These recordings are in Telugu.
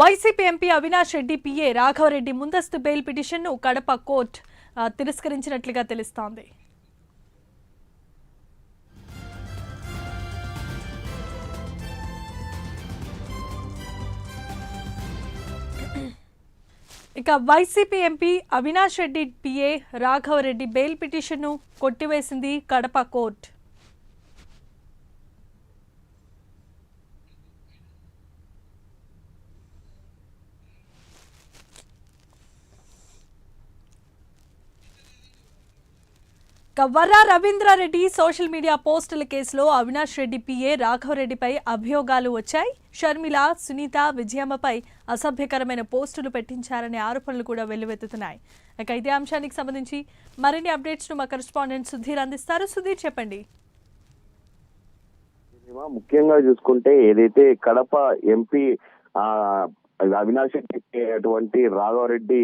YCP MP Avinash Reddy PA Raghavareddy ముందస్తు బెయిల్ పిటిషన్ను కడప కోర్టు తిరస్కరించినట్లుగా తెలుస్తోంది. ఇక YCP MP Avinash Reddy PA Raghavareddy bail పిటిషన్ను కొట్టివేసింది Kadapa court. Varra Ravindrareddy social media పోస్టుల కేసులో అవినాష్ రెడ్డి పిఏ రాఘవరెడ్డిపై అభియోగాలు వచ్చాయి. షర్మిల, సునీత, విజయమ్మపై అసభ్యకరమైన పోస్టులు పెట్టించారనే ఆరోపణలు కూడా వెల్లువెత్తుతున్నాయి. ఇక ఇదే అంశానికి సంబంధించి మరిన్ని అప్డేట్స్ ను మా కరెస్పాండెంట్ సుధీర్ అందిస్తారు. సుధీర్, చెప్పండి. ముఖ్యంగా చూసుకుంటే ఏదైతే కడప ఎంపీ అవినాష్ రెడ్డి అటువంటి రాఘవరెడ్డి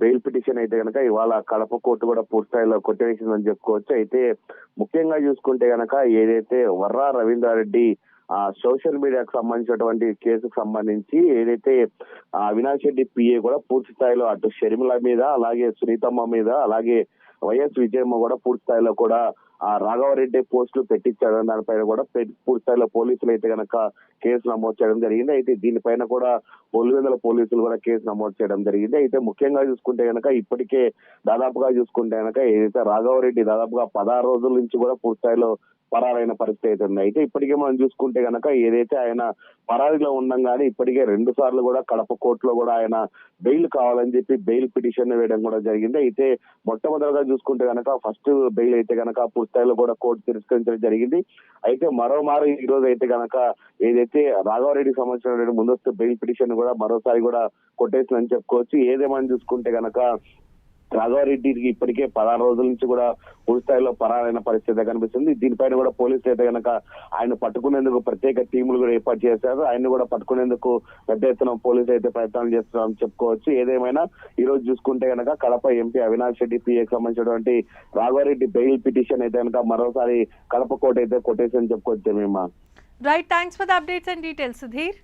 బెయిల్ పిటిషన్ అయితే కనుక ఇవాళ కడప కోర్టు కూడా పూర్తి స్థాయిలో కొట్టివేసిందని చెప్పుకోవచ్చు. అయితే ముఖ్యంగా చూసుకుంటే కనుక ఏదైతే వర్రా రవీంద్రారెడ్డి సోషల్ మీడియాకు సంబంధించినటువంటి కేసుకు సంబంధించి ఏదైతే అవినాష్ రెడ్డి పిఏ కూడా పూర్తి స్థాయిలో అటు షర్మిల మీద, అలాగే సునీతమ్మ మీద, అలాగే వైఎస్ విజయమ్మ కూడా పూర్తి స్థాయిలో కూడా రాఘవరెడ్డి పోస్టులు పెట్టించాడు. దానిపైన కూడా పూర్తి స్థాయిలో పోలీసులు అయితే కనుక కేసు నమోదు చేయడం జరిగింది. అయితే దీనిపైన కూడా పొలివెందుల పోలీసులు కూడా కేసు నమోదు చేయడం జరిగింది. అయితే ముఖ్యంగా చూసుకుంటే కనుక ఇప్పటికే దాదాపుగా చూసుకుంటే కనుక ఏదైతే రాఘవరెడ్డి దాదాపుగా 16 రోజుల నుంచి కూడా పూర్తి స్థాయిలో పరారైన పరిస్థితి అయితే ఉంది. అయితే ఇప్పటికే మనం చూసుకుంటే కనుక ఏదైతే ఆయన పరారీలో ఉండంగానే ఇప్పటికే 2 సార్లు కూడా కడప కోర్టులో కూడా ఆయన బెయిల్ కావాలని చెప్పి బెయిల్ పిటిషన్ వేయడం కూడా జరిగింది. అయితే మొట్టమొదటిగా చూసుకుంటే కనుక ఫస్ట్ బెయిల్ అయితే కనుక పూర్తి స్థాయిలో కూడా కోర్టు తిరస్కరించడం జరిగింది. అయితే మరోమారు ఈ రోజు అయితే కనుక ఏదైతే రాఘవరెడ్డికి సంబంధించిన ముందస్తు బెయిల్ పిటిషన్ కూడా మరోసారి కూడా కొట్టేసిందని చెప్పుకోవచ్చు. ఏదేమని చూసుకుంటే కనుక రాఘవరెడ్డికి ఇప్పటికే 16 రోజుల నుంచి కూడా పూర్తి స్థాయిలో పరారైన పరిస్థితి కనిపిస్తుంది. దీనిపైన కూడా పోలీసులు అయితే కనుక ఆయన పట్టుకునేందుకు ప్రత్యేక టీములు కూడా ఏర్పాటు చేశారు. ఆయన కూడా పట్టుకునేందుకు పెద్ద ఎత్తున పోలీసులు అయితే ప్రయత్నాలు చేస్తున్నారని చెప్పుకోవచ్చు. ఏదేమైనా ఈ రోజు చూసుకుంటే కనుక కడప ఎంపీ అవినాష్ రెడ్డి పిఏకి సంబంధించినటువంటి రాఘవరెడ్డి బెయిల్ పిటిషన్ అయితే కనుక మరోసారి కడప కోర్టు అయితే కొట్టేసి అని చెప్పుకోవచ్చు. మేము right, thanks for the updates and details Sudheer.